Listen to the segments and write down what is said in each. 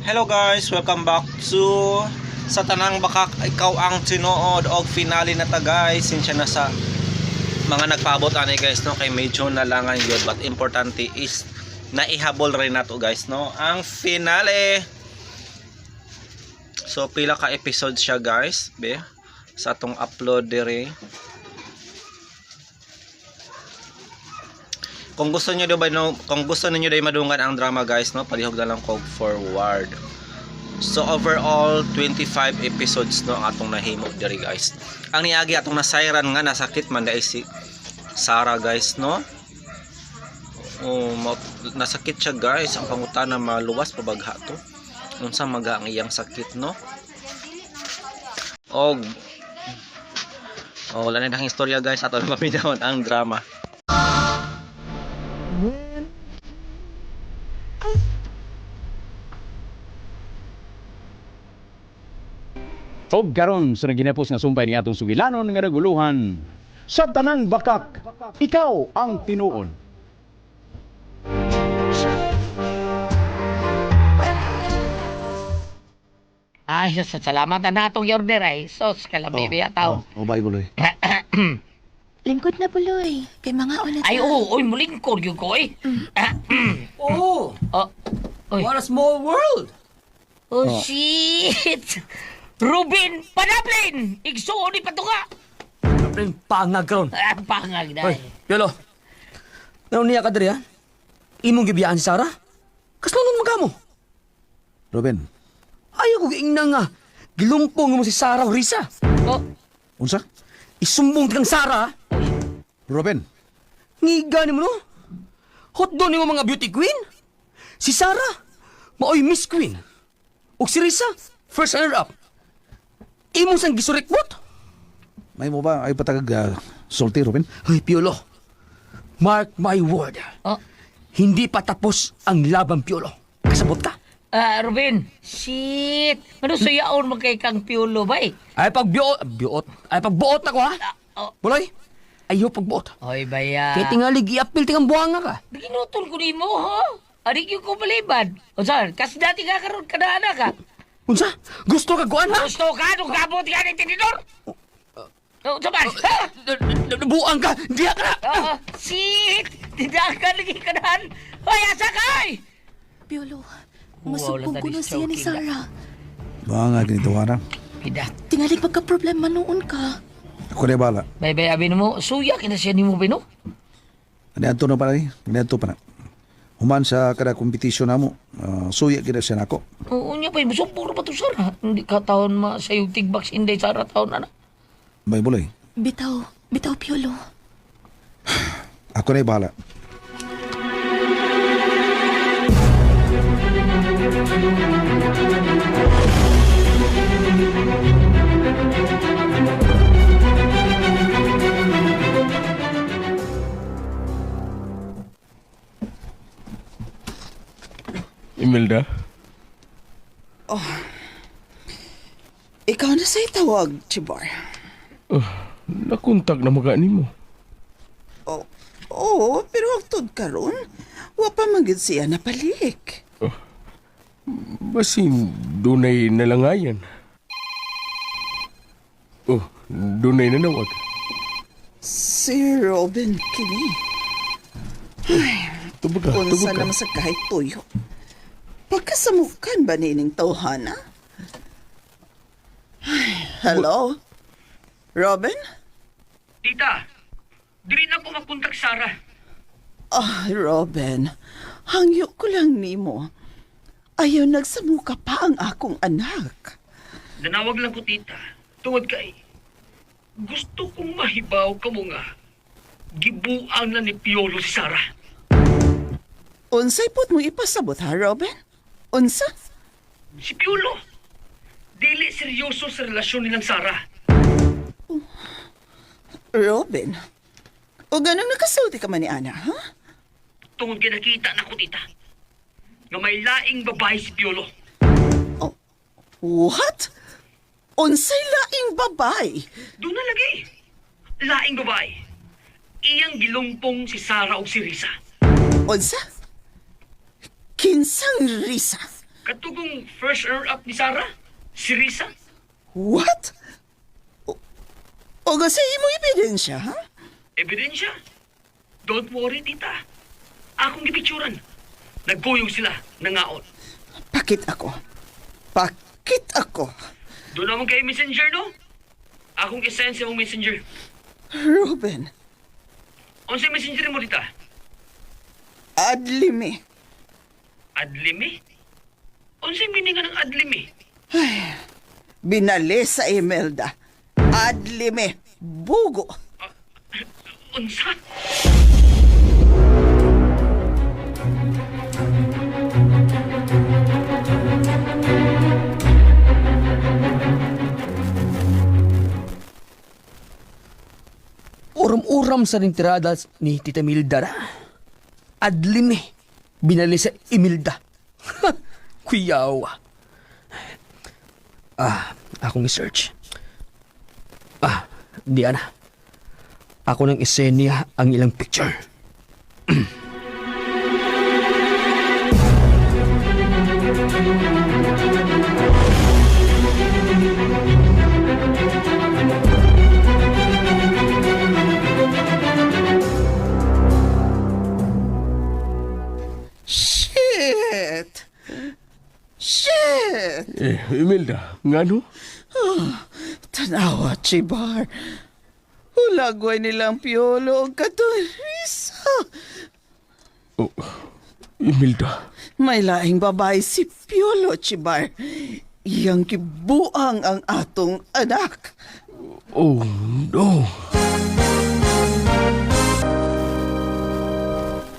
Hello guys, welcome back to sa tanang bakak ikaw ang tinuod og finale na ta guys. Sinsya na sa mga nagpaabot ani guys no, kay medyo nalangan yun, but importante is naihabol rin nato guys no ang finale. So pila ka episode siya guys be sa atong upload dire. Kung gusto niyo ba no, kung gusto niyo day madunggan ang drama guys no, palihog na lang kog forward. So overall 25 episodes no atong nahimo diri guys. Ang niagi atong nasayran nga nasakit man dai si Sarah guys no. Nasakit siya guys, ang pangutana maluwas pabagha to. Unsa maga ang iyang sakit no? Wala na dang istorya guys, ato na mapinahon ang drama. Og karon sa naginapos nga sumpay ni atong sugilanon nga naguluhan sa tanang bakak, ikaw ang tinuod. Ay, salamat na natong order ay. Sos, kalabi biya tao. Bye buloy. Lingkod na buloy. Kay mga una Ay, oo, oy, mulingkod yun ko eh. Oh, Oh, oy. what a small world! Oh, shit! Ruben Panaplin! Igsuon ni Patunga! Kapring pangag karon. Ah, pangag na Hoy, eh. Yolo. Naon niya ka diri ha? Imong gibiyaan si Sarah? Kasno nun magamo? Ruben, Ayaw ko giingnan nga. Gilumpong mo si Sarah o Risa. Oh, unsa? Isumbong kang Sarah. Ruben, Ngiga ni mo no? Hotdo ni mo mga beauty queen. Si Sarah, maoy Miss Queen. Ug si Risa, first runner-up. Imong sang gisurikbot? may mo ba ay patagag sulti, Ruben? Ay, Piolo. Mark my word. oh. Hindi pa tapos ang laban, Piolo. Kasabot ka. Ruben, shit! Ano suyaon mo kay kang piulo ba eh? Ay pagbuot ako ha. Oh, Buloy, ayaw pagbuot. oy, baya. Kaya tingali giapil tingang buhanga ka. Ginutol ko ni mo, ha? Adik yung kumalibad. O saan, kasi dati ka karoon ka na anak, ha? Unsa? Gusto ka guan ha? Gusto ka nung kabot ka ng tinidor? Saman, ha? Buang ka, diya ka na. Shit! Tidak ka lagi kanahan. Hoy, asa ka, ay! Piolo, Wow, masubong ko lang na tadi siya ni choking Sarah. Ba nga ganito warang. Pidat. Tingali pagka-problema noon ka. Ako na bala. Bay-bay, abin mo, suya, kinasya ni mo, Bino? Ganito na pala ganito pa na. Human sa kada kompetisyon na mo, suya kita siya nako. Oo niya, bay, masupuro pa to, Sara. Hindi ka taon masayog tigbaks, hindi, Sara, taon, ana. May buloy. Bitaw, Piolo. Ako na bala. Imelda? Ikaw na sa'y tawag, Chibar. Nakuntag na magani mo. Oo, pero hagtod karon, wa pa magid siya napalik. Basin dunay nalangayan. Dunay nanawag. Si Robin kini. Tubog ka, Unsa naman sa kahit tuyo. Pagkasamukan ba nining tawhana? Hello? Robin? Tita, diri na ko mapuntak Sarah. Robin, hangyo ko lang nimo. Ayaw nagsamuka pa ang akong anak. Nanawag lang ko, tita. Tungod kay, gusto kong mahibaw ka mo nga. Gibuang na ni Piolo si Sarah. Unsay put mo ipasabot ha, Robin? Unsa? Si Piolo, dili seryoso sa relasyon nilang Sarah. Robin, o ganang nakasulti ka man ni Ana, ha? Tungod kay nakita na ko, tita, nga may laing babae si Piolo. What? Unsay laing babay? Doon na lagi. Laing babae. Iyang gilumpong si Sarah o si Risa. Unsa? Kinsang Risa? Katugong first runner-up ni Sarah? Si Risa? What? O kasi imo ebidensya, ha? Ebidensya? Don't worry, tita. Akong gipicturan. Nagkuyog sila, nangaon. Pakit ako. Pakit ako. Doon naman kay messenger, no? Akong essence mong messenger. Ruben, Unsa messenger mo, tita? adlimi. Adlimi? Unsa meaning ng adlimi? Binali sa Imelda. Adlimi. Bugo. Unsa? Uram-uram sa ring tirada ni Tita Milda na. Adlimi. Binali sa Imilda. Kuyawa. Akong i-search. Diana. Ako nang isenya ang ilang picture. Shit! Shit! Imelda, nga no? Tanawa, Chibar. Ulagway nilang piolo o katurisa. Oh, Imelda. May laing babae si Piolo, Chibar. Iyang kibuang ang atong anak. Oh, no.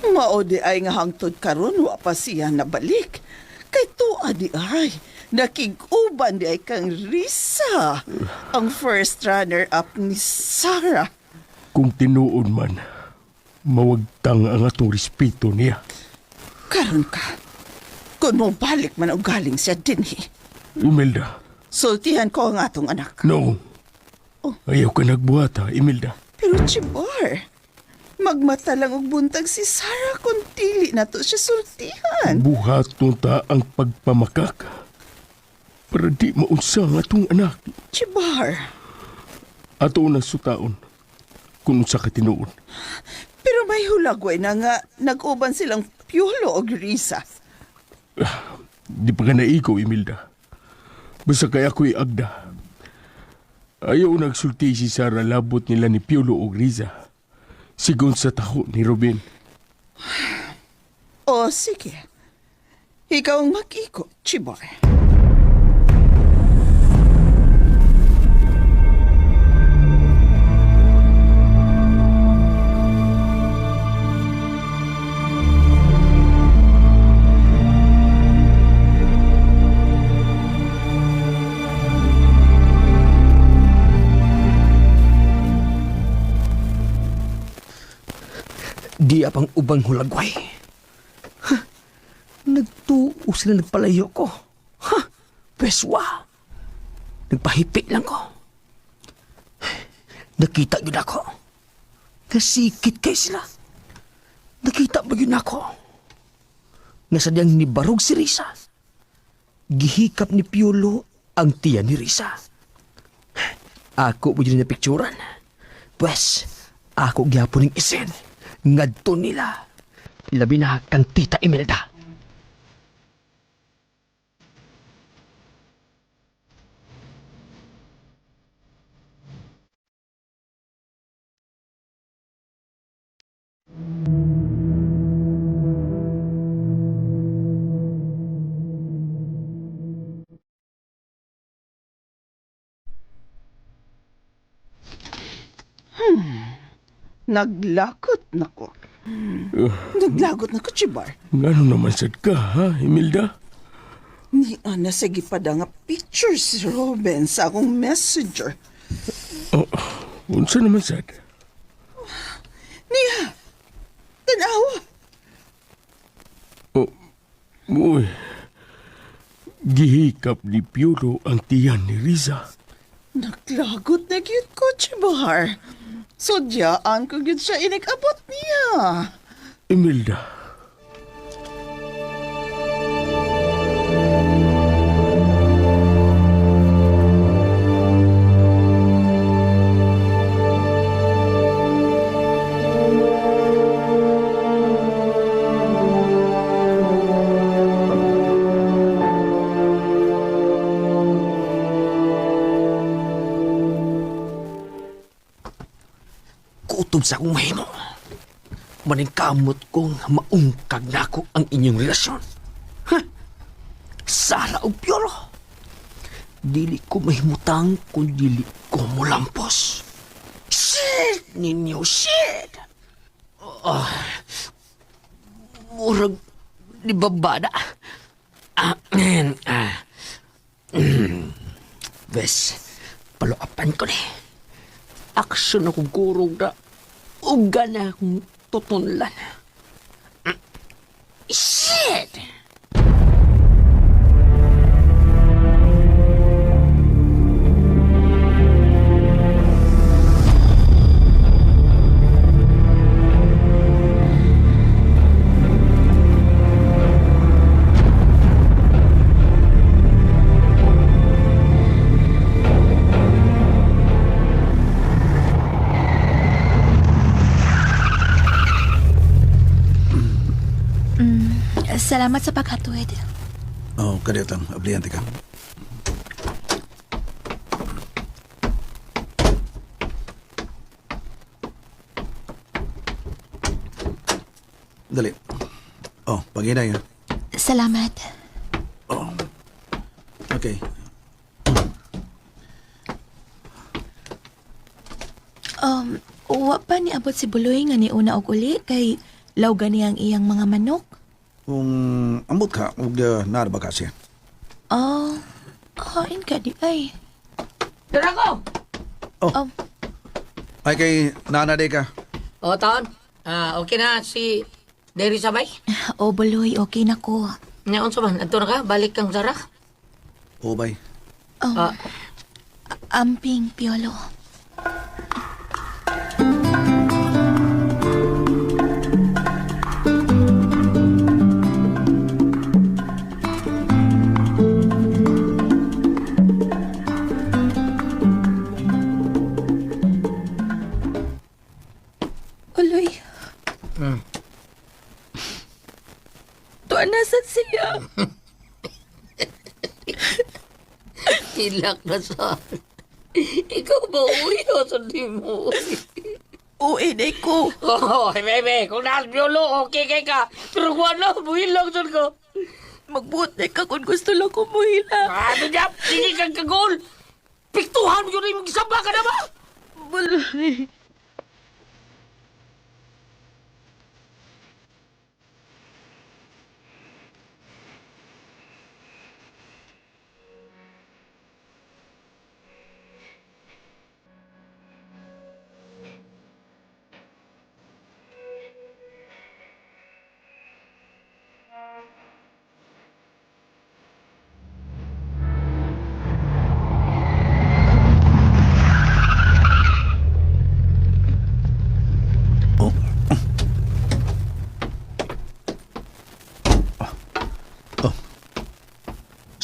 Maode ay nga hangtod karon wa pa siya nabalik. Kay tuwa di ay, nakig-uban di ay kang Risa, ang first runner-up ni Sarah. Kung tinuon man, mawagtang ang atong respeto niya. Karon ka, kung mo balik man o galing siya dinhi, Imelda, sultihan ko ang atong anak. no. Ayaw ka nagbuhata, Imelda. Pero Chibar, magmata lang og buntag si Sarah kung dili na to siya sultihan. Buhaton ta ang pagpamakak para di maunsa ang atong anak. Chibar, Ato unang sutaon kung sa katinuon. pero may hulagway na nga nag-uban silang Piolo o Risa. Di pa ka naigaw, Imelda. Basta kay ako'y agda. Ayaw nagsulti si Sarah labot nila ni Piolo o Riza. Sigon sa taho ni Ruben. O sige, ikaw ang mag-ikot, Chibar. Di apang ubang hulagway. Nagtuo sila nagpalayo ko. Peswa. Nagpahipit lang ko. Nakita yun ako. Nasikit kay sila. Nakita ba yun ako? Nga sadyang nibarog si Risa. Gihikap ni Piolo ang tiyan ni Risa. Ako mo yun na picturan. Pues, ako gyapon ng isen. Ngadto nila. Labi na kang Tita Imelda. Naglakot na ko. Naglagot na ko, Chibar. Ngano naman sad ka, ha, Imelda? Ni ana sa gipada nga picture si Ruben sa akong messenger. Oh, unsa naman sad? Niya, tanawa. Oh, uy. Gihikap ni Piolo ang tiyan ni Riza. Naglagot na gyud ko, Chibar. Sudyaan ko gyud siya inikabot niya. Imelda. hangtod sa akong mahimo. Maningkamot kong maungkag na ako ang inyong relasyon. Ha? Sara o Piolo. Dili ko mahimutang kung dili ko mulampos. Shit ninyo, shit! Murag di babada. Bes, paluapan ko ni. Aksyon akong kurog na uga na akong tutunlan. Shit! Salamat sa paghatid. Oh, kadetang, abliyante ka. Dali. Oh, pag-inay ha. Salamat. Oh. Okay. Wa pa ni abot si Buloy nga ni una og uli kay lawgan niya ang iyang mga manok. Kung ambot ka, huwag naraba ka siya. Kain ka di ay. Tara ko! Ay kay nanade ka. O, Taon. Okay na si Derry Sabay? O Buloy, okay na ko. Ngayon sa man, ato na ka, balik kang Zara. O bay. Amping, Piolo. Buloy. Tuanasan siya. Hilak na sa... Ikaw ba uwi o sa di mo? Uwi na ko. Oh, bebe, kung nasa Piolo, okay kay ka. Pero kung ano, buhilang dyan ko. Magbuot na ka kung gusto lang ko muhila. Bidap, sige kang kagol. Piktuhan mo yun yung gisamba ka na ba? Buloy.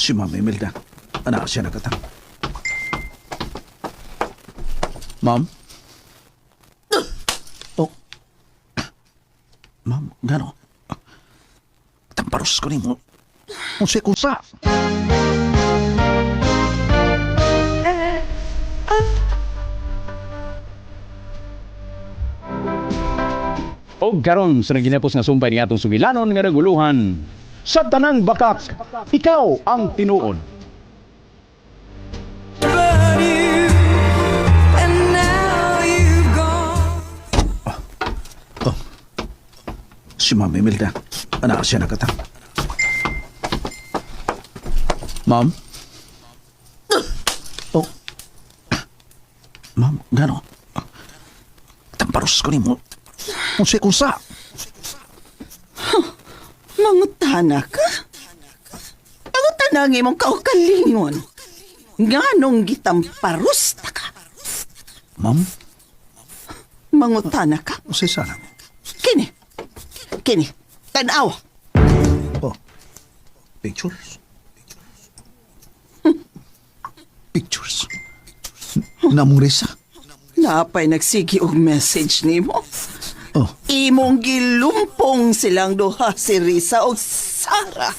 Si Ma'am Imelda. Anak siya nakatang. Ma'am? Oh. Ma'am, gano? Tamparos ko ni mo. Kusa. O karon sa ginapos nga sumpay ni atong sugilanon nga naguluhan. Sa tanang bakak, ikaw ang tinuod. Si Ma'am Imelda. Anak siya nakatang. Ma'am? Oh. Ma'am, gano? Tamparos ko ni mo. Kusa. Mangutana ka? Mangutana ng imong kaukalingon. Nganong gitamparusta ka? Ma'am? Mangutana ka? Kasi sana. Kini, tanaw. Oh. Pictures? Pictures? Namurisa? Napay nagsigi og message nimo. Oh. Imong gilumpong silang duha si Risa o Sara.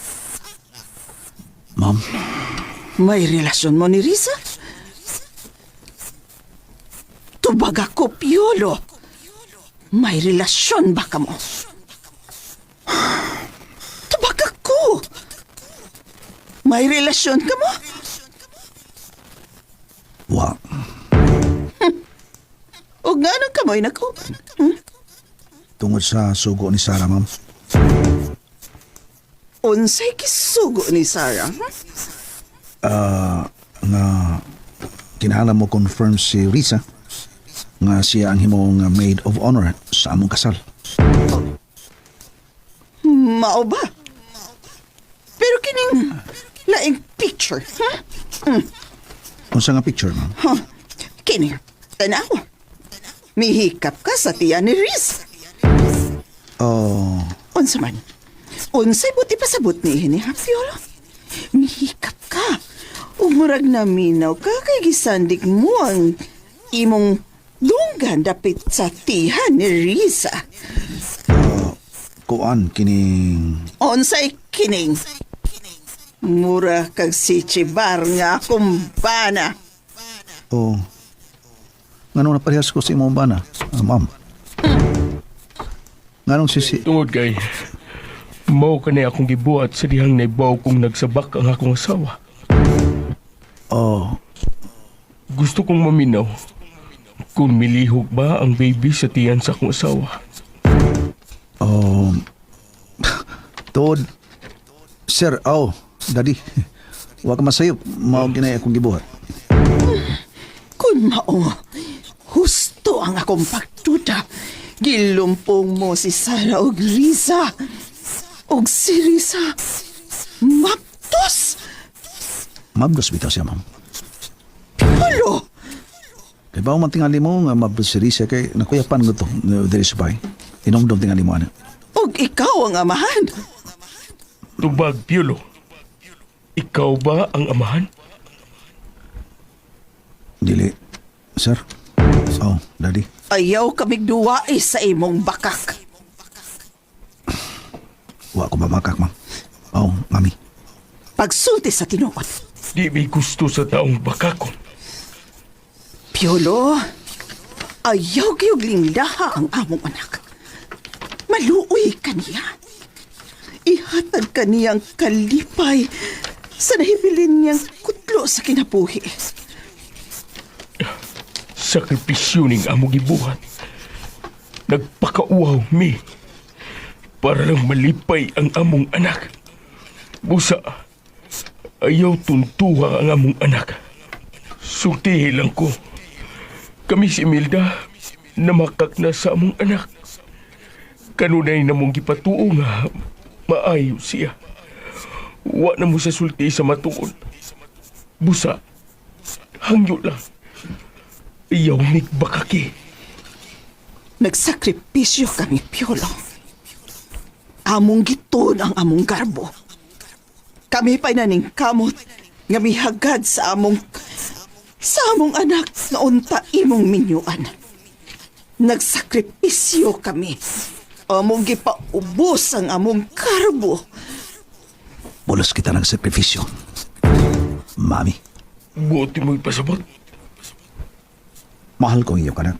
Ma'am? May relasyon mo ni Risa? Tubag ako, Piolo. May relasyon ba ka mo? Tubag ako. May relasyon ka mo? Wa. O nga nang kamoy na ko? Tungod sa sugo ni Sarah, ma'am. Unsay kisugo ni Sarah? Nga kinahanglan mo confirm si Risa nga siya ang himong maid of honor sa among kasal. Mao ba? Pero kining laing picture, ha? Unsa nga picture, ma'am? Huh. Kining, tanaw. Mihikap ka sa tiya ni Riz. Oh, Unsa man? Unsay buti pasabot ni ini, ha, Piolo? Mihikap ka. Umurag na minaw ka kay gisandik mo ang imong dunggan dapit sa tihan ni Risa. kuan kining Unsay kining? Mura kag si Chibar nga kumbana. oh nganong naparehas ko sa imong bana, ma'am. Nganong sisi Tungod kay, mao ka na akong gibuhat sa dihang naibaw kong nagsabak ang akong asawa. oh Gusto kong maminaw kung milihog ba ang baby sa tiyan sa akong asawa. oh Tod sir, daddy, wa ka masayop, mao ginay akong gibuhat. Kun mao, husto ang akong pagtuda. Gilumpong mo si Sarah og Risa. Og si Risa, maptos. Mabdos bitaw siya, ma'am. Piolo, Kay ba man tingali mo nga mabdos si Risa kay nakuyapan ko to diri sa bay. Inomdom tingali mo ana. og ikaw ang amahan. Tubag, Piolo. Ikaw ba ang amahan? Dili, sir. Daddy. Ayaw kamig duwai sa imong bakak. Wa ko mamakak, ma'am. Mami. Pagsulti sa tinuod. Di may gusto sa taong bakakon. Piolo, ayaw gayog linglaha ang among anak. Maluoy ka niya. Ihatag ka niyang kalipay sa nahibilin niyang kutlo sa kinabuhi. Sakripisyo ning among gibuhat. Nagpakauaw mi para lang malipay ang among anak. Busa, ayaw tuntuha ang among anak. Sultihi lang ko. Kami si Imelda na makak na sa among anak. Kanunay na mong gipatuo nga maayo siya. Wa na mo sa sulti sa matuon. Busa, hangyo lang. Ayaw bakaki. Nagsakripisyo kami, Piolo. Among giton ang among garbo. Kami pa naning kamot nga mihagad sa among anak na unta imong minyuan. Nagsakripisyo kami. Among gipaubos ang among garbo. Bulos kita ng sakripisyo. Mami, Buti mo'y pasabot. mahal ko iyo kanak.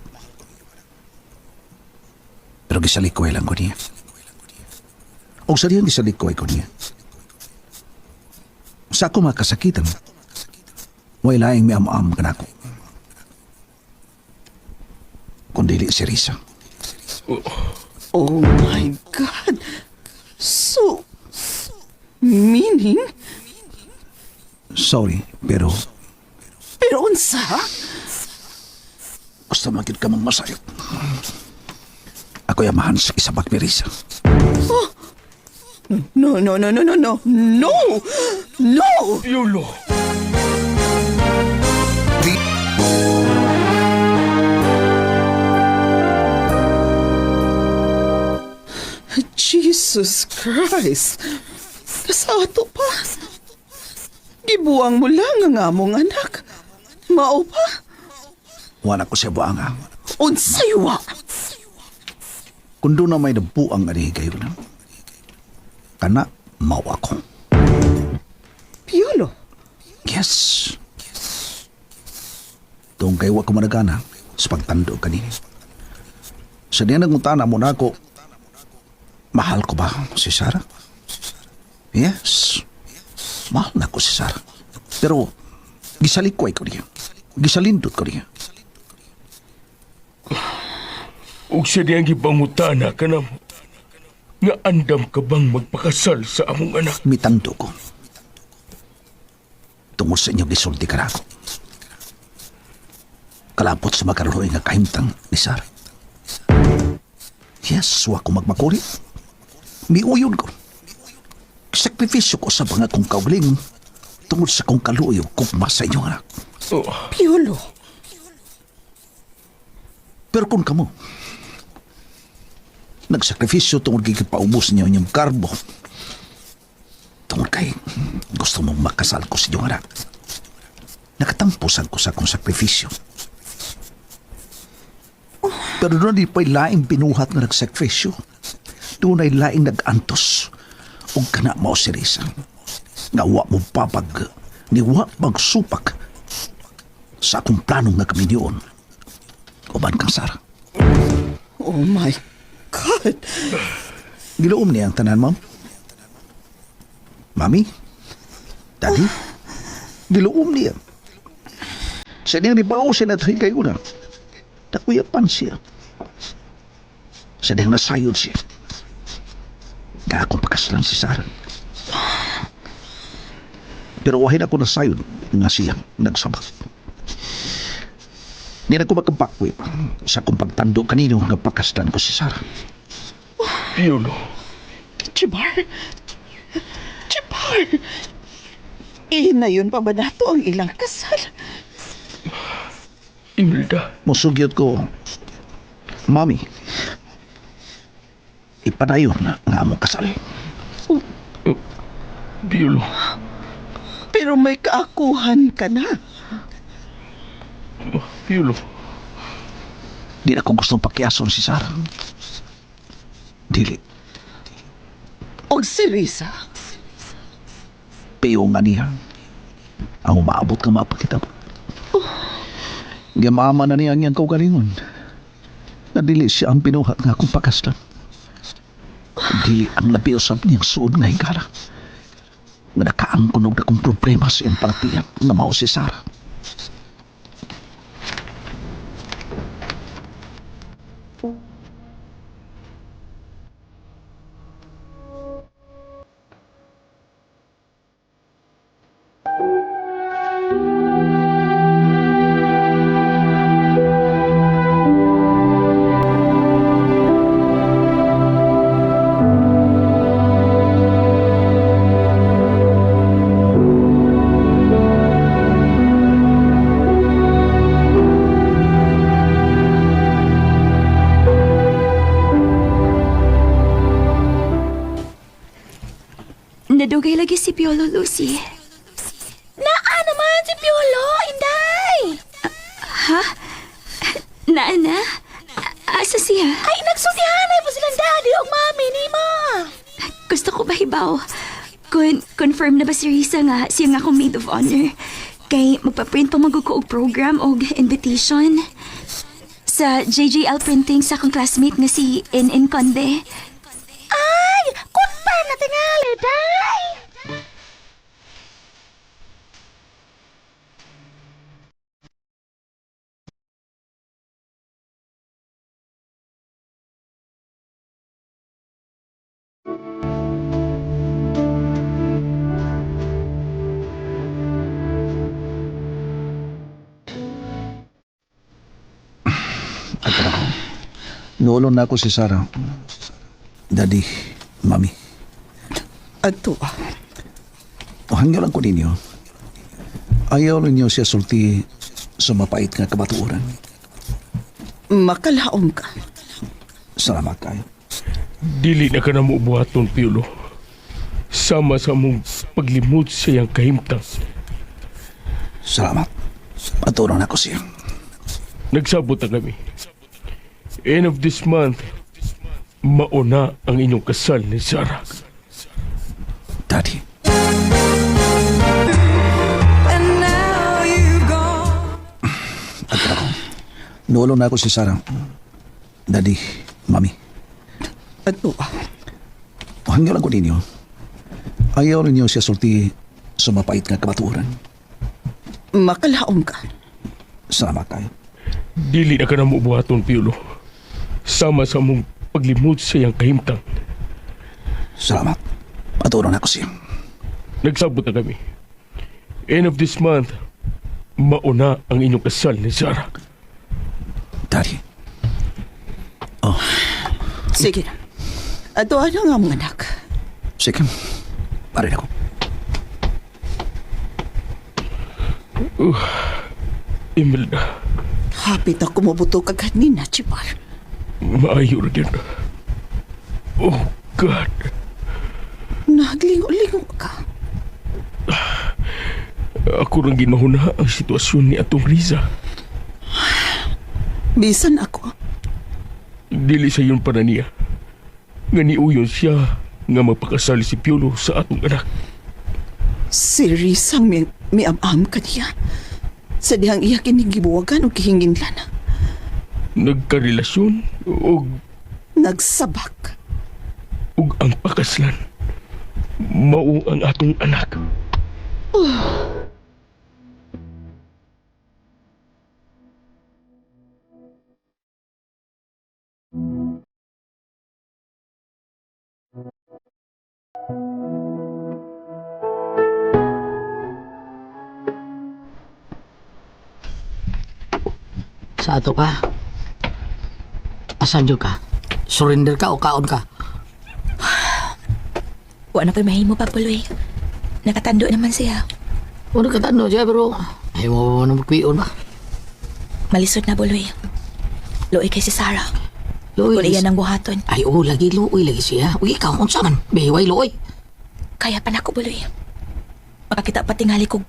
Pero gisalikoy lang ko niya. O sa diyang gisalikoy ko niya. Sa ako makasakitan, way laing may am-am ka na ako. Kundili si Risa. Oh my God! So, meaning? Sorry, pero Pero unsa? gusto magiging ka mong masayot. Ako yamahan sa isabak ni Risa. No, no, no, no, no, no, no! No! Piolo! Jesus Christ! Kasato pa? Gibuang mo lang ang among anak. Mao pa? Wala ko siya buanga. Unsay wa? Kung doon na may nabuang anihigay ko na, kana, mau ako. Piolo? Yes. Doon kay wa ko managana sa pagtando kanini. Sa diyan nagmuntana mo na ako, mahal ko ba si Sarah? Yes, mahal na ko si Sarah. Pero, gisalikway ko niya. Gisalindot ko niya. Ug siya diyang gipangutana ka na mo. Nga andam ka bang magpakasal sa among anak? Mitando ko. Tungod sa inyo gisulti ka na ako. Kalapot sa makaroon nga kahimtang ni Sarah. Yes, wa ko magmakuri. Miuyon ko. Sakripisyo ko sa mga kong kauling tungod sa kong kaluyo kugma sa inyong anak. Oh, Piolo, Pero kung kamo, nagsakripisyo tungod kay paubos niyo inyong karbo, tungod kay gusto mong makasal ko sa inyong anak, nakatampusan ko sa akong sakripisyo. Pero doon di pa'y laing binuhat na nagsakripisyo. Doon ay laing nag-antos. O kana mo si Risa. Nga wa mo papag, ni wa magsupak sa akong planong nga kami niyon. Uban kang Sarah. oh my God. Giloom niya ang tanan, ma'am. Mami? Daddy? Giloom niya. Sa niyang ribaw siya na tayo kayo na. Nakuyapan siya. Sa niyang nasayod siya. Nga akong pagkasalan si Sarah. Pero wahin ako nasayod nga siya nagsabak. Hindi na ko magkabakwip sa akong pagtando kanino nga pagkasalan ko si Sarah. Piolo. Chibar. Inayon pa ba nato ang ilang kasal? Imelda. Musugyot ko, Mami, ipadayon na nga among kasal. Piolo. Pero may kaakuhan ka na. Piolo. Di na ko gustong pakiason si Sarah. Dili, O si Risa. payo nga niya. Ang umaabot ka mapakita mo. Gamama na niya ang iyang kaugalingon. Nadili siya ang pinuhat nga akong pakaslan. Dili ang labiosab niyang suod nga higala. Nga nakaangkunog na kong problema sa iyang partiyan na mao si Sarah. Nadugay lagi si Piolo, Lucy. Naa naman si Piolo, Inday! Naana? Asa siya? Ay, nagsultihanay po silang daddy o mami ni ma. Gusto ko ba hibaw? Confirm na ba si Risa nga siya nga akong maid of honor? Kay magpaprint pa maguko og program o invitation. Sa JJL Printing sa akong classmate nga si N.N. Conde. Ay, confirm na tingali, day! Noolon na ako si Sarah. Daddy, Mami. Ato. O hangyo lang ko ninyo. Ayaw ninyo siya sulti sa mapait nga kabatuoran. Makalaom ka. Salamat kayo. Dili na ka na mo buhaton, Piolo. Sama sa mong paglimod sa iyang kahimtang. Salamat. Paturon ako siya. Nagsabot na kami. End of this month, mauna ang inyong kasal ni Sarah. Daddy. At ako, noolon na ako si Sarah. Daddy, Mami, Ano? hanggang lang ko ninyo. Ayaw ninyo siya sulti sa mapait nga kabaturan. Makalaom ka. Salamat kayo. Dili na ka na mubuhaton, Piolo. Sama sa mong paglimod sa iyang kahimtang. Salamat. Maturon ako siya. Nagsabot na kami. End of this month, mauna ang inyong kasal ni Sarah. Daddy. Oh, Sige na. Ato ano nga mga anak. sige. Parin ako. Imelda, Hapit ako mabuto ka kanina, Chipar. maayo na din. Oh, God. Naglingo-lingo ka. Ako nang ginahuna ang sitwasyon ni Atong Riza. Bisan ako. Dili sa iyon pananiya. Nga niuyon siya nga mapakasal si Piolo sa atong anak. Si Rizang may am-am ka niya. Sa dihang iya kinigibuwagan o kihinginlan. Nagkarelasyon o Nagsabak. ang pakaslan. Mao ang atong anak. Sa ato ka? Asan dyan ka? Surrender ka o kaon ka? Wa na ko'y mahimo pa, Buloy. Nakatando naman siya. Ano ka tando siya pero ay mo na magkuyon ba? Malisod na, Buloy. Luoy kay si Sarah. Luoy. Kung iyan ang buhaton. Ay oo, lagi luoy lagi siya. Uy, ikaw kung saan? Behiway luoy. Kaya pa na ako, Buloy. Makakita pa tingali kong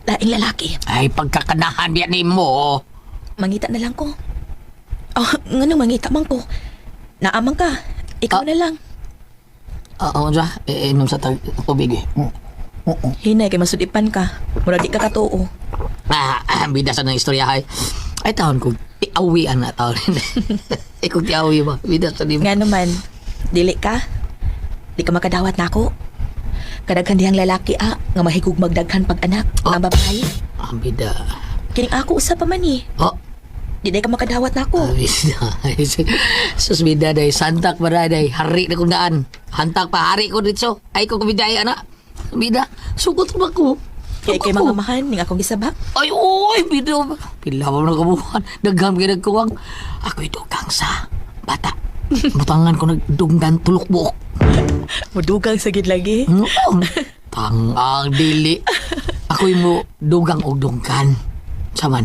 laing lalaki. Ay, pagkakanahan yan ni mo. Mangita na lang ko. Oh, nga nang mangita man ko. Naamang ka. Ikaw na lang. Oo, siya. Inom sa tubig eh. Hinay kay masudipan ka. Mura di ka katoo. Bida sa ng istorya ay. Ay, taon ko. Tiawi ang na taon. Ikaw tiawi ba? Bida sa di mo. Nga naman, dili ka. Di ka makadawat na ako. Kadaghan dihang lalaki nga mahigug magdaghan pag anak. Nga babae. Bida. Kining ako usa pa man eh. Di ka makadawat na ako. Bida. Sus, bida day. Santak pa day. Hari na kong daan. Hantak pa. Hari ko dito. Ay ko kumiday, anak. Bida. Sugot ba ko? Kaya kay mga mahan, ning akong gisabak. Ay, oy, bida. Pila ba na kabuhan? Dagham kayo nagkuwang. Ako'y dugang sa bata. Butangan ko nagdunggan tulok buok. Mudugang sagid lagi. Tangang dili. Ako'y mo dugang o dunggan. Saman.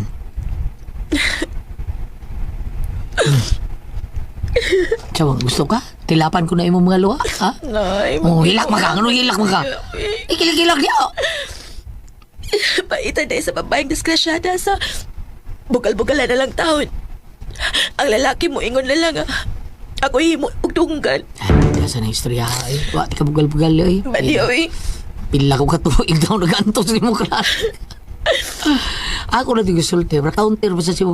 Saman, gusto ka? Tilapan ko na imong mga luha, ha? Nay, Hilak mo ka. Ano hilak mo ka? Ikilig-ilag niya. Paitan na sa babaeng diskrasyada sa bugal-bugalan na lang taon. Ang lalaki mo ingon na lang ako himo og dunggan. Ay, sa na istorya ay. Wati ka bugal-bugal ay. Bali oy. Pila ko katuig daw nagantos ni mo klas. Ako na di gusulte. Rakaunter ba sa siya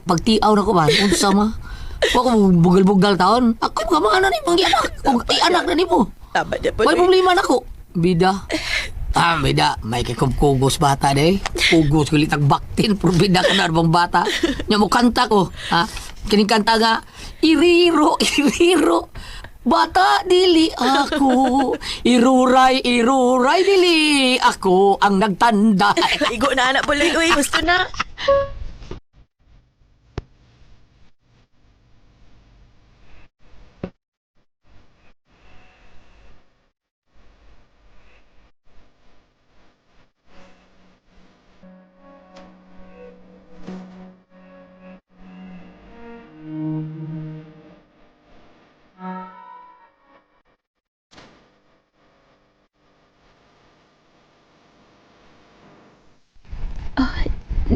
pagtiaw na ko ba? Unsa ma? Ako bugal-bugal taon. Ako yung mga anak ni mong anak. Kung anak na ni mo. Tama na po. May problema na ko. Bida. Bida. May kikubkugos bata de. Kugos ko litag baktin. Pero bida ka na bang bata. Nya mo kanta ko. Ha? Kining kanta nga. Iriro, iriro. Bata, dili ako. Iruray, iruray, dili ako ang nagtanda. Igo na anak Buloy. Uy, gusto na.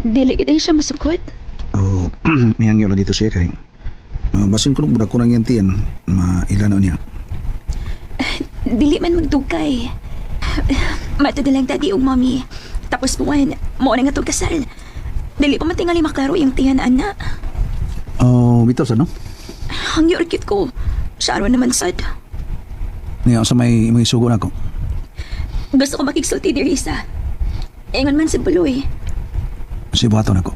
Dili gid siya masukot. Oh, may hangyo na dito siya kay. Basin ko nung budak ko nang yantian. Mailanaw niya. Dili man magdugay. Mato lang daddy ug mommy. Tapos buwan, mo na nga tong kasal. Dili pa man tingali maklaro yung tiyan ana. Oh, bitaw sa no? Hangyo rikit ko. Saro naman sad. Niya sa may sugo na ko. Gusto ko makigsulti ni Risa. Ingon man si Buloy. Si Bato na ko.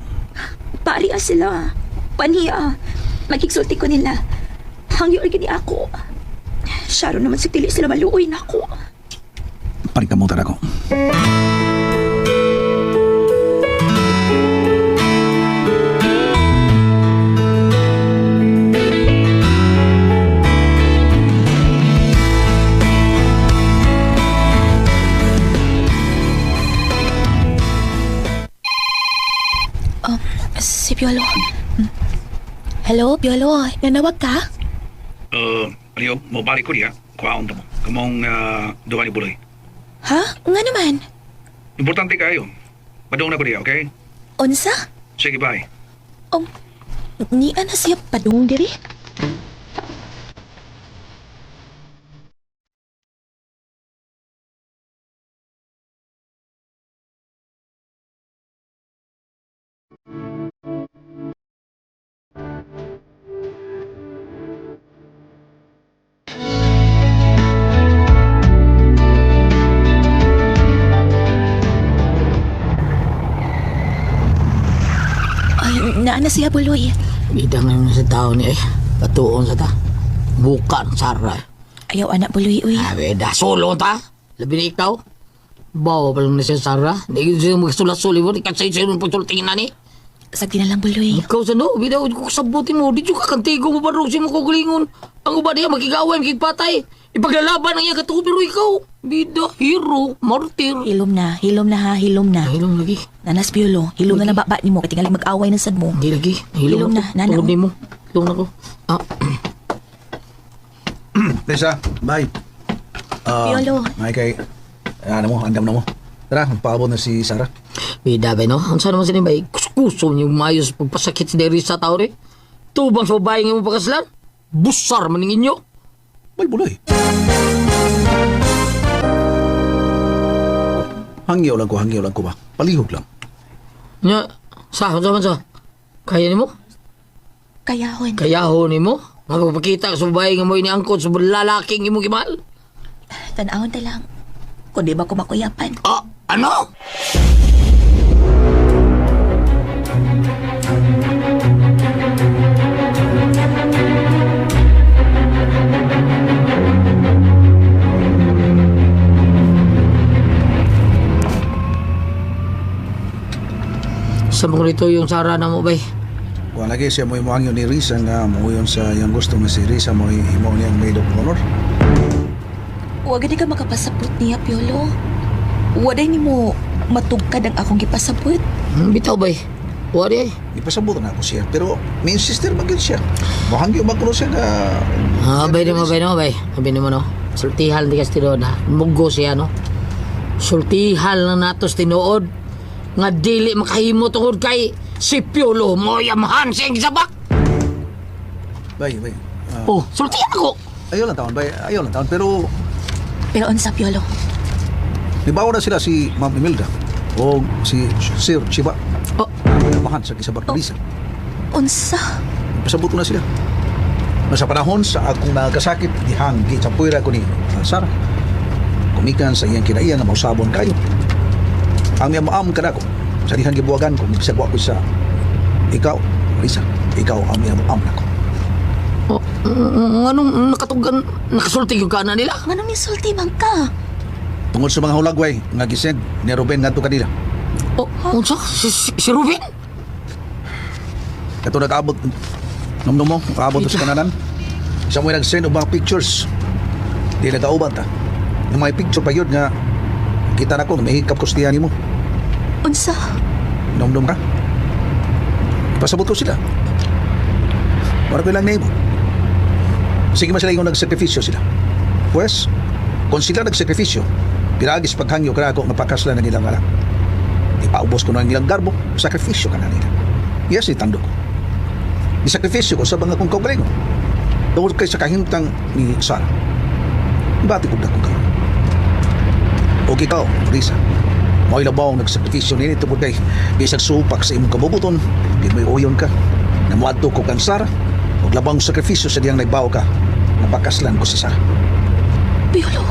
Paria sila. Paniya. Makigsulti ko nila. Hangyo rikit ni ako. Saro naman si Tili sila maluoy na ako. Parikamutan ako. Si Piolo. Hello, Piolo. Nanawag ka? Aliyo, mo balik ko diya. Kuhaon mo. Kamong duwa ni Buloy. Ha? Nga naman. Importante kayo. Padung na ko diya, okay? Unsa? Sige, bye. Ni ana siya padung diri? Ay, naana siya Buloy. Bida ngayon sa tao ni patuon sa ta. Buka ng Sara. Ayaw anak Buloy, uy. Bida, solo ta. Labi na ikaw. Bawa pa lang na siya Sara. Hindi siya magsulat-suli mo. Ikaw sa'yo nung pagsultingin na ni. Sagdi na lang Buloy. Ikaw sa no, bida, kung sabutin mo, di ka kantigo mo ba si mo kugulingon. Ang uba niya, magigaway, magigpatay. Ipaglalaban ang iya katuko, pero ikaw, bida, hero, martir. Hilom na ha, hilom na. Hilom lagi. Nanas Piolo, hilom na baba ni mo. Katingaling mag-away ng sad mo. Hindi lagi. Hilom na, nana. Tuhod ni mo. Hilom na ko. Lisa, bye. Piolo. May kay, ano mo, andam na mo. Tara, magpaabot na si Sarah. Bida ba, no? Ang saan naman sinibay? Kuskuso niyo mayos pagpasakit si Deri sa tao rin. Tubang sa babae ng pagkaslan. Busar maningin nyo. May Buloy. Hangyaw lang ko ba? Palihog lang. Nya, sahod sa man sa. Kaya ni mo? Kayahon. Kayahon ni mo? Magpapakita sa babae nga mo iniangkot sa lalaking imo kimal. Tanahon ta lang. Kung di ba ko makuyapan. Ano? Sa mga rito yung Sara na mo, bay? Wala lagi siya mo imuhangyo ni Risa nga muyon sa yung gusto nga si Risa mo imo niyang maid of honor. Huwag di ka makapasapot niya, Piolo. Waday ni mo matugkad ang akong gipasapot. Bitaw, bay? Wari ay. Ipasabot na ako siya pero may sister magil siya. Muhangyo magkuno siya nga Bay ni mo, bay no, bay. Sabi ni mo, no? Sultihal di kas tinuod, ha? Mugo siya, no? Sultihal na natos tinuod. Nga dili makahimo tungod kay si Piolo mo yamahan siyang sabak. bay. Sultihan ako. Ayaw lang taon pero Pero unsa, Piolo? libaw na sila si Ma'am Imelda o si Sir Chiba. Mahan sa kisabak na Risa. Unsa? Pasabot ko na sila. Sa panahon sa akong nagkasakit, dihanggi sa puwira ko ni Sarah. Kumikan sa iyang kinaiyan na mausabon kayo. Ang may maam ka na ko. Sa dihang gibuwagan ko, nagsagwa ko sa ikaw, Risa. Ikaw ang may maam na ko. Anong nakatugan, nakasulti yung kanan nila? Anong nisulti man ka? Tungod sa mga hulagway, nga gisend ni Ruben nga kanila. Unsa? Si Ruben? Ito nag-abot, namno mo, nag-abot sa kananan. Isa mo yung nag-send o mga pictures. Di nag-auban ta. Yung mga picture pa yun nga, kita na ko, may hikap ko sa tiyan mo. Unsa? Nom-nom ka? Pasabot ko sila. Wala ko lang na mo. Sige man sila yung nagsakripisyo sila. Pues, kung sila nagsakripisyo, piragis paghangyo ka na ako mapakasla na nilang alam. Ipaubos ko na nilang garbo, sakripisyo ka na nila. Yes, itando ko. Isakripisyo ko sa mga kong kaugalingo. Tungkol kay sa kahintang ni Sarah. Ibati ko na kong kayo. O ikaw, Risa, mo'y labaw nagsakripisyo nini tungkol kay bisag supak sa imong kabubuton, di mo'y uyon ka. Namuadto ko kang Sarah, Huwag labang sakripisyo sa diyang nagbaw ka. Napakaslan ko si Sarah. Piolo.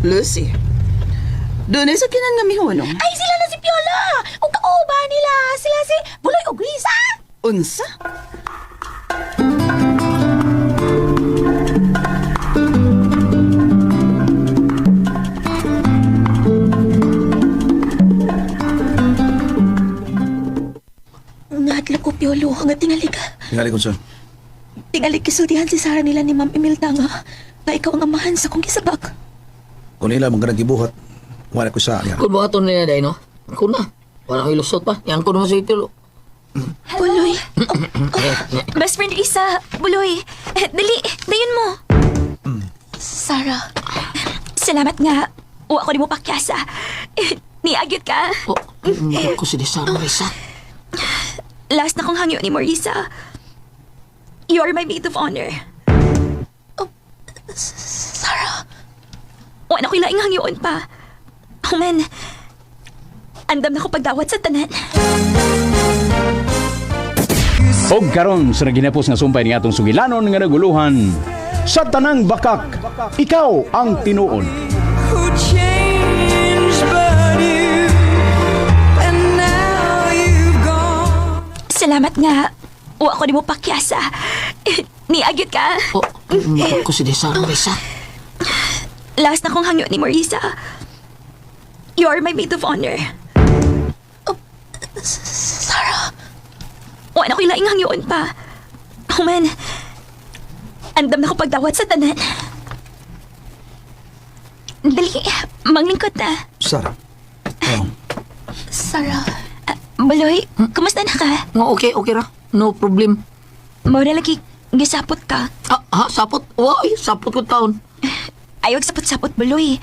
Lucy, doon sa kinan nga mihunong. Ay, sila na si Piolo! O kauba nila! Sila si Buloy o Grisa! Unsa? Ngadlo ko, Piolo, hanggang tingali ka. Tingali ko, son. Tingali kisultihan si Sarah nila ni Ma'am Imelda nga ikaw ang amahan sa kong gisabak. Kung nila mong gibuhat, wala ko sa niya. Kung buhaton nila day, no? Ako na. Wala ko ilusot pa. Yang ko naman sa ito. Buloy. Best friend Risa, Buloy. Dali, dayon mo. Sarah. Salamat nga. Uwa ko di mo pakyasa. Niagyot ka. Oh, ko si Desara, Risa. Last na kong hangyo ni Marisa. You are my maid of honor. Sarah. Wala ko ilaing hangyoon pa. Oh man. Andam na ko pagdawat sa tanan. Og karon sa naginapos nga sumpay ni atong sugilanon nga naguluhan, sa tanang bakak, ikaw ang tinuod. Salamat nga. Uwa ko di mo pakyasa. Niagyot ka. Oh, ko si Desara, Risa. Last na kong hangyo ni Marisa. You are my maid of honor. Sarah. Wala ko ilaing hangyoon pa. Oh man. Andam na ko pagdawat sa tanan. Dali, manglingkod na. Sarah. Oh. Sarah. Baloy, kumusta na ka? Nga, okay ra. No problem. Maura lagi, gisapot ka. Sapot? Uy, sapot ko taon. Ayaw sapot-sapot, Baloy.